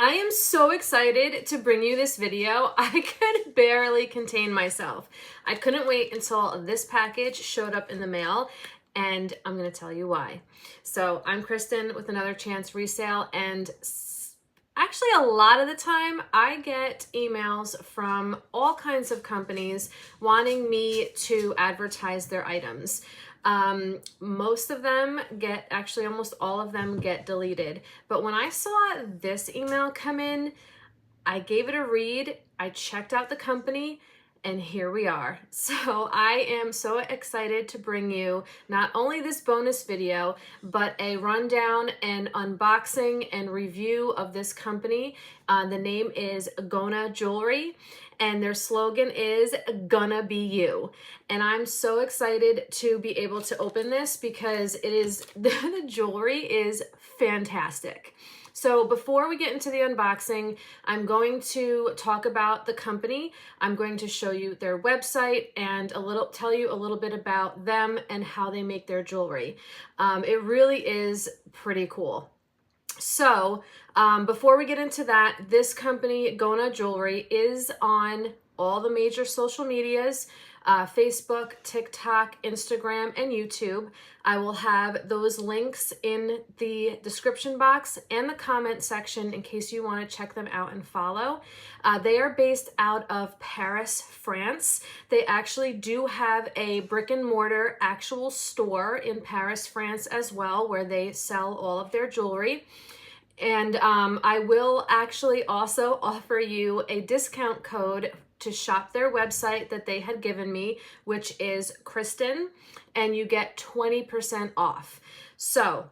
I am so excited to bring you this video. I could barely contain myself. I couldn't wait until this package showed up in the mail, and I'm gonna tell you why. So I'm Kristen with Another Chance Resale, and actually a lot of the time I get emails from all kinds of companies wanting me to advertise their items. Most of them get, actually almost all of them get deleted. But when I saw this email come in, I gave it a read, I checked out the company, and here we are. So I am so excited to bring you not only this bonus video, but a rundown and unboxing and review of this company. The name is Gonajewelry, and their slogan is "Gonna Be You." And I'm so excited to be able to open this because it is, the jewelry is fantastic. So before we get into the unboxing, I'm going to talk about the company. I'm going to show you their website and tell you a little bit about them and how they make their jewelry. It really is pretty cool. So before we get into that, this company, Gonajewelry, is on all the major social medias, Facebook, TikTok, Instagram, and YouTube. I will have those links in the description box and the comment section in case you want to check them out and follow. They are based out of Paris, France. They actually do have a brick and mortar actual store in Paris, France as well, where they sell all of their jewelry. And I will actually also offer you a discount code to shop their website that they had given me, which is Kristen, and you get 20% off. So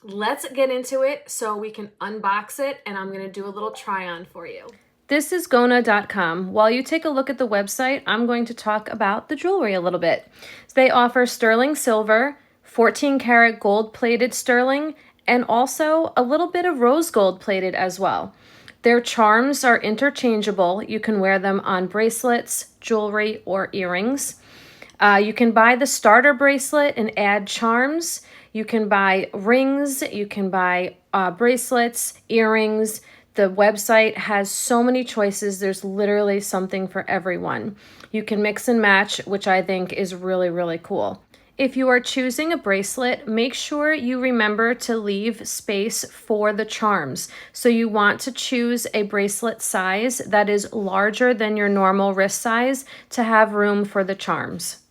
let's get into it so we can unbox it, and I'm gonna do a little try on for you. This is Gona.com. While you take a look at the website, I'm going to talk about the jewelry a little bit. So they offer sterling silver, 14 karat gold plated sterling, and also a little bit of rose gold plated as well. Their charms are interchangeable. You can wear them on bracelets, jewelry, or earrings. You can buy the starter bracelet and add charms. You can buy rings, you can buy bracelets, earrings. The website has so many choices. There's literally something for everyone. You can mix and match, which I think is really, really cool. If you are choosing a bracelet, make sure you remember to leave space for the charms. So you want to choose a bracelet size that is larger than your normal wrist size to have room for the charms.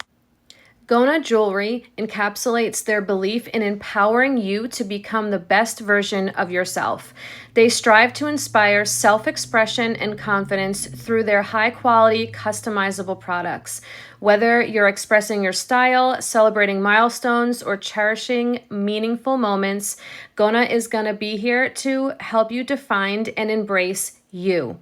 Gonajewelry encapsulates their belief in empowering you to become the best version of yourself. They strive to inspire self-expression and confidence through their high-quality, customizable products. Whether you're expressing your style, celebrating milestones, or cherishing meaningful moments, Gona is going to be here to help you define and embrace you.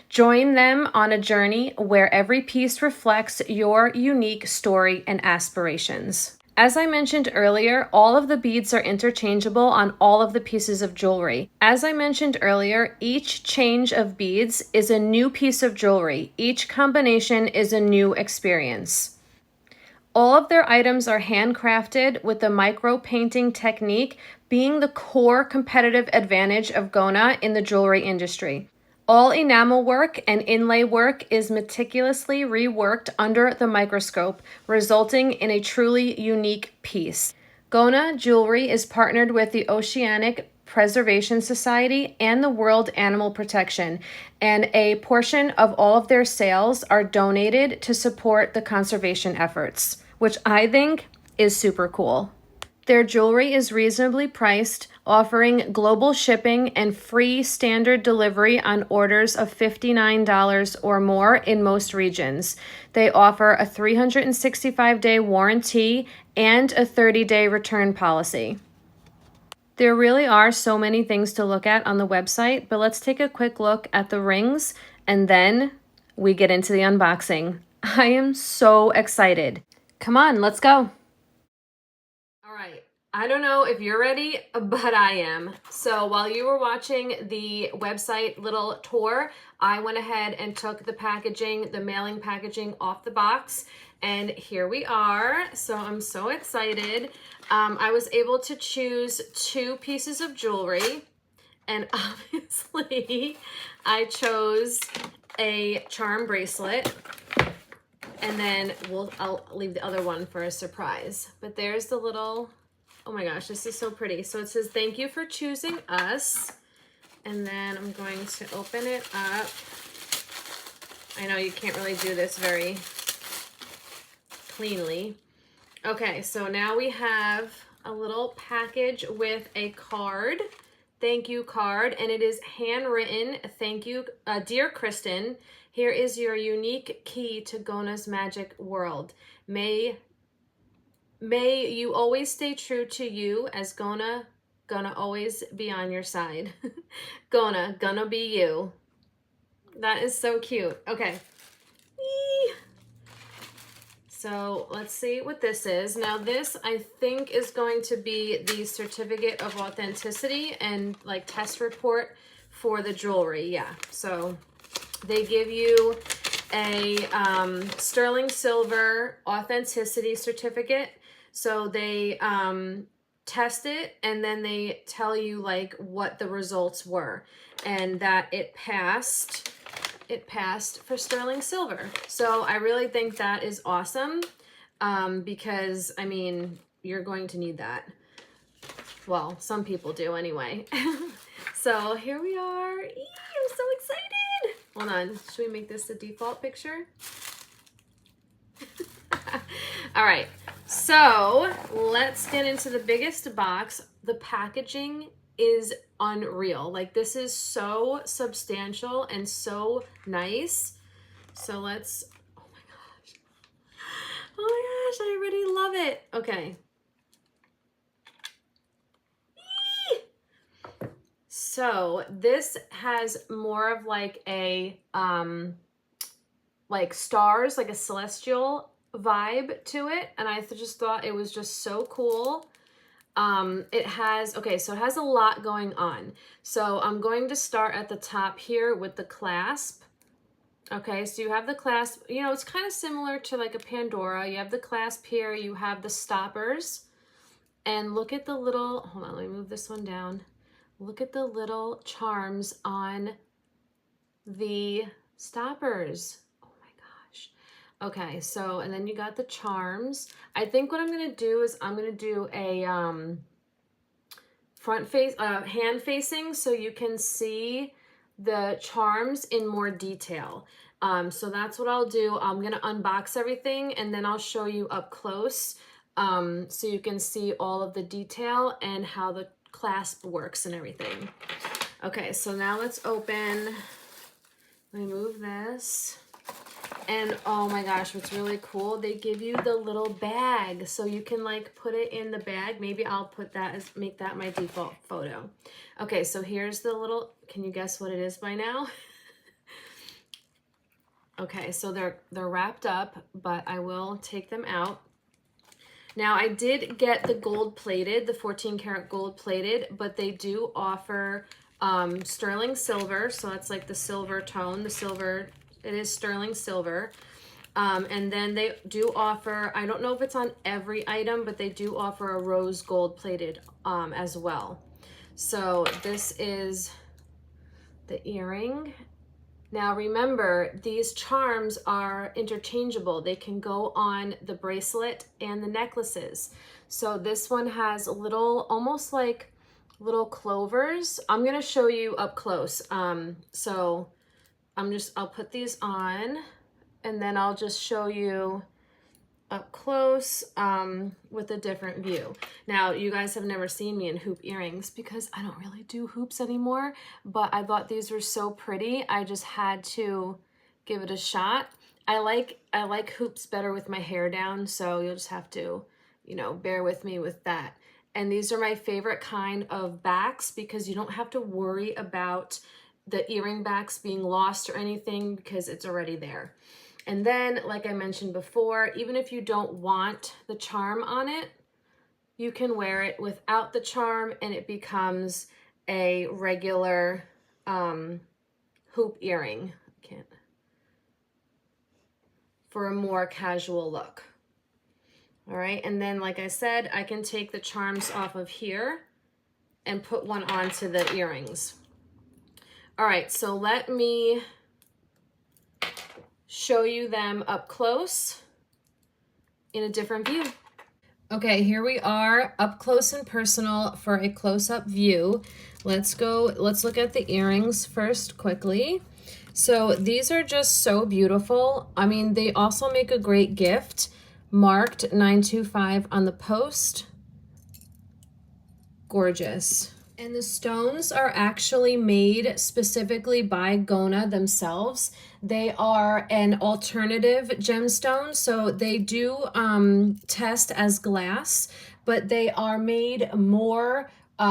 Join them on a journey where every piece reflects your unique story and aspirations. As I mentioned earlier, all of the beads are interchangeable on all of the pieces of jewelry. As I mentioned earlier, each change of beads is a new piece of jewelry. Each combination is a new experience. All of their items are handcrafted with the micro painting technique being the core competitive advantage of Gona in the jewelry industry. All enamel work and inlay work is meticulously reworked under the microscope, resulting in a truly unique piece. Gonajewelry is partnered with the Oceanic Preservation Society and the World Animal Protection, and a portion of all of their sales are donated to support the conservation efforts, which I think is super cool. Their jewelry is reasonably priced, offering global shipping and free standard delivery on orders of $59 or more in most regions. They offer a 365-day warranty and a 30-day return policy. There really are so many things to look at on the website, but let's take a quick look at the rings and then we get into the unboxing. I am so excited. Come on, let's go. All right, I don't know if you're ready, but I am. So while you were watching the website little tour, I went ahead and took the packaging, the mailing packaging off the box, and here we are. So I'm so excited. I was able to choose 2 pieces of jewelry. And obviously I chose a charm bracelet, and then I'll leave the other one for a surprise. But there's the little, oh my gosh, this is so pretty. So it says, thank you for choosing us. And then I'm going to open it up. I know you can't really do this very cleanly. Okay, so now we have a little package with a card, thank you card, and it is handwritten. Thank you, dear Kristen. Here is your unique key to Gona's magic world. May you always stay true to you, as Gona gonna always be on your side. Gona, gonna be you. That is so cute. Okay. Eee. So let's see what this is. Now this, I think, is going to be the certificate of authenticity and like test report for the jewelry. Yeah. So they give you a sterling silver authenticity certificate. So they test it, and then they tell you like what the results were, and that it passed for sterling silver. So I really think that is awesome, because I mean, you're going to need that. Well, some people do anyway. So here we are. Eee, I'm so excited. Hold on, should we make this the default picture? All right, so let's get into the biggest box. The packaging is unreal. Like, this is so substantial and so nice. So let's, oh my gosh, I already love it. Okay. So this has more of like a like stars, like a celestial vibe to it, and I just thought it was just so cool. It has, okay, so it has a lot going on. So I'm going to start at the top here with the clasp. Okay, so you have the clasp, you know, it's kind of similar to like a Pandora. You have the clasp here, you have the stoppers, and look at the little, hold on, let me move this one down. Look at the little charms on the stoppers. Oh my gosh. Okay, so, and then you got the charms. I think what I'm gonna do is I'm gonna do a front face, hand facing, so you can see the charms in more detail. So that's what I'll do. I'm gonna unbox everything, and then I'll show you up close, so you can see all of the detail and how the clasp works and everything. Okay, so now let's open. Let me move this. And oh my gosh, what's really cool, they give you the little bag, so you can like put it in the bag. Maybe I'll put that as, make that my default photo. Okay, so here's the little, can you guess what it is by now? Okay, so they're wrapped up, but I will take them out. Now I did get the gold plated, the 14 karat gold plated, but they do offer sterling silver. So that's like the silver tone, the silver, it is sterling silver. And then they do offer, I don't know if it's on every item, but they do offer a rose gold plated as well. So this is the earring. Now remember, these charms are interchangeable. They can go on the bracelet and the necklaces. So this one has little, almost like little clovers. I'm gonna show you up close. So I'll put these on, and then I'll just show you up close with a different view. Now, you guys have never seen me in hoop earrings because I don't really do hoops anymore, but I thought these were so pretty. I just had to give it a shot. I like hoops better with my hair down, so you'll just have to, you know, bear with me with that. And these are my favorite kind of backs because you don't have to worry about the earring backs being lost or anything because it's already there. And then, like I mentioned before, even if you don't want the charm on it, you can wear it without the charm and it becomes a regular hoop earring. For a more casual look. All right, and then like I said, I can take the charms off of here and put one onto the earrings. All right, so let me show you them up close in a different view. Okay, here we are up close and personal for a close-up view. Let's look at the earrings first quickly. So these are just so beautiful. I mean, they also make a great gift. Marked 925 on the post. Gorgeous. And the stones are actually made specifically by Gona themselves. They are an alternative gemstone, so they do test as glass, but they are made more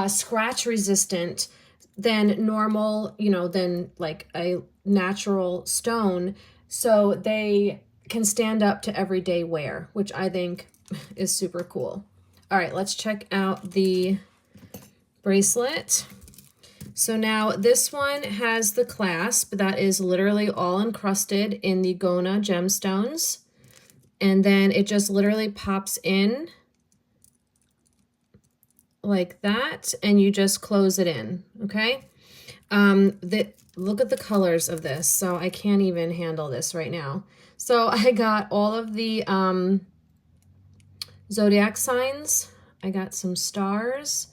scratch resistant than normal, than like a natural stone. So they can stand up to everyday wear, which I think is super cool. All right, let's check out the bracelet. So now this one has the clasp that is literally all encrusted in the Gona gemstones. And then it just literally pops in like that, and you just close it in, okay? Look at the colors of this. So I can't even handle this right now. So I got all of the zodiac signs. I got some stars.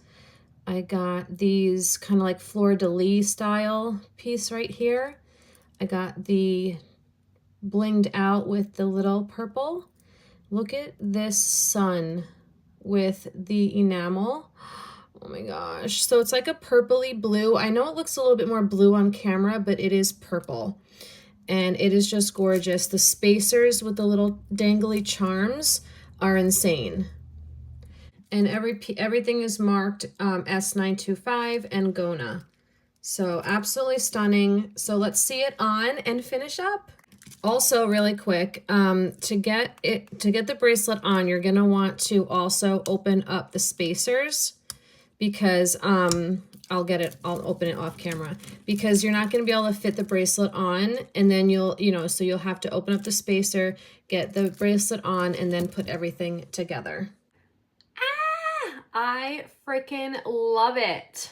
I got these kind of like fleur-de-lis style piece right here. I got the blinged out with the little purple. Look at this sun with the enamel. Oh my gosh. So it's like a purpley blue. I know it looks a little bit more blue on camera, but it is purple. And it is just gorgeous. The spacers with the little dangly charms are insane. And everything is marked S925 and Gona. So absolutely stunning. So let's see it on and finish up. Also, really quick, to get the bracelet on, you're gonna want to also open up the spacers, because I'll open it off camera, because you're not gonna be able to fit the bracelet on, and then so you'll have to open up the spacer, get the bracelet on, and then put everything together. I freaking love it.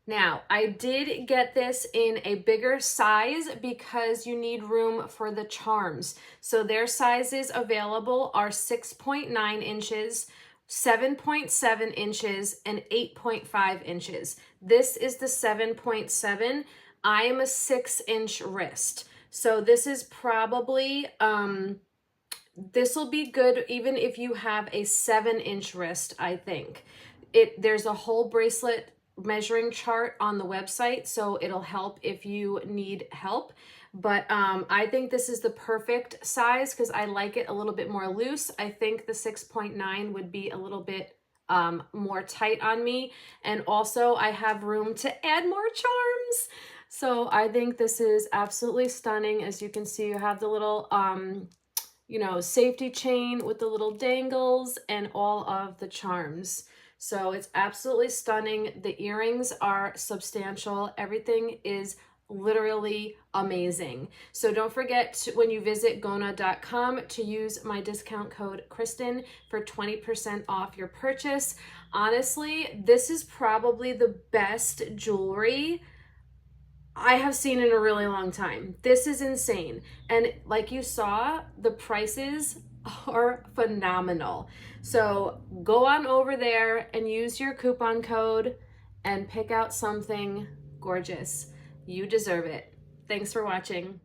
Now, I did get this in a bigger size because you need room for the charms. So their sizes available are 6.9 inches, 7.7 inches, and 8.5 inches. This is the 7.7. I am a 6-inch wrist. So this is probably, this will be good even if you have a 7-inch wrist, I think. There's a whole bracelet measuring chart on the website, so it'll help if you need help. But I think this is the perfect size because I like it a little bit more loose. I think the 6.9 would be a little bit more tight on me. And also I have room to add more charms. So I think this is absolutely stunning. As you can see, you have the little safety chain with the little dangles and all of the charms. So it's absolutely stunning. The earrings are substantial. Everything is literally amazing. So don't forget when you visit gona.com to use my discount code Kristen for 20% off your purchase. Honestly, this is probably the best jewelry I have seen in a really long time. This is insane. And like you saw, the prices are phenomenal. So go on over there and use your coupon code and pick out something gorgeous. You deserve it. Thanks for watching.